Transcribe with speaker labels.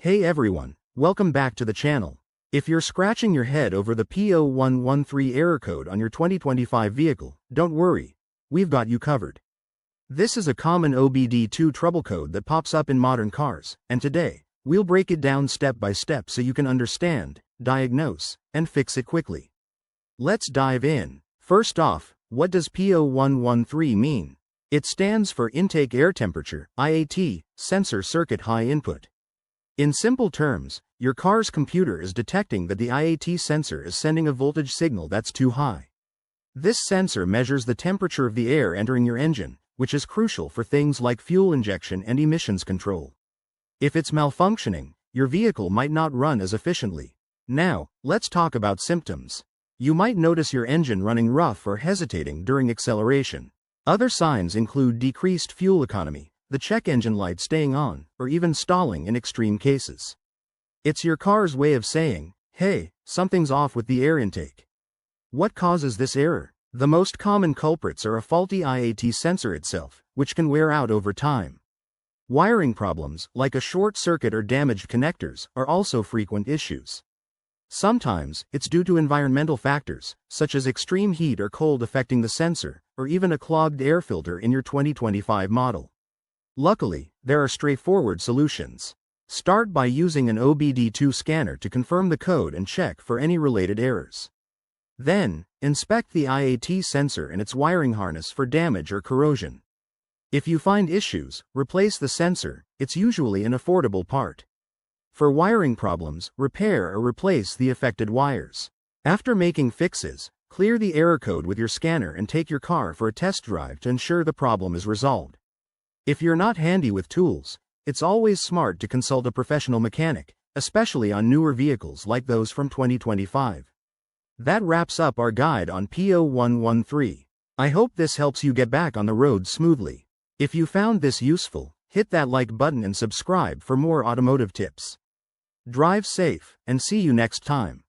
Speaker 1: Hey everyone, welcome back to the channel. If you're scratching your head over the P0113 error code on your 2025 vehicle, don't worry, we've got you covered. This is a common OBD2 trouble code that pops up in modern cars, and today, we'll break it down step by step so you can understand, diagnose, and fix it quickly. Let's dive in. First off, what does P0113 mean? It stands for Intake Air Temperature, IAT, Sensor Circuit High Input. In simple terms, your car's computer is detecting that the IAT sensor is sending a voltage signal that's too high. This sensor measures the temperature of the air entering your engine, which is crucial for things like fuel injection and emissions control. If it's malfunctioning, your vehicle might not run as efficiently. Now, let's talk about symptoms. You might notice your engine running rough or hesitating during acceleration. Other signs include decreased fuel economy, the check engine light staying on, or even stalling in extreme cases. It's your car's way of saying, hey, something's off with the air intake. What causes this error? The most common culprits are a faulty IAT sensor itself, which can wear out over time. Wiring problems, like a short circuit or damaged connectors, are also frequent issues. Sometimes, it's due to environmental factors, such as extreme heat or cold affecting the sensor, or even a clogged air filter in your 2025 model. Luckily, there are straightforward solutions. Start by using an OBD2 scanner to confirm the code and check for any related errors. Then, inspect the IAT sensor and its wiring harness for damage or corrosion. If you find issues, replace the sensor, it's usually an affordable part. For wiring problems, repair or replace the affected wires. After making fixes, clear the error code with your scanner and take your car for a test drive to ensure the problem is resolved. If you're not handy with tools, it's always smart to consult a professional mechanic, especially on newer vehicles like those from 2025. That wraps up our guide on P0113. I hope this helps you get back on the road smoothly. If you found this useful, hit that like button and subscribe for more automotive tips. Drive safe, and see you next time.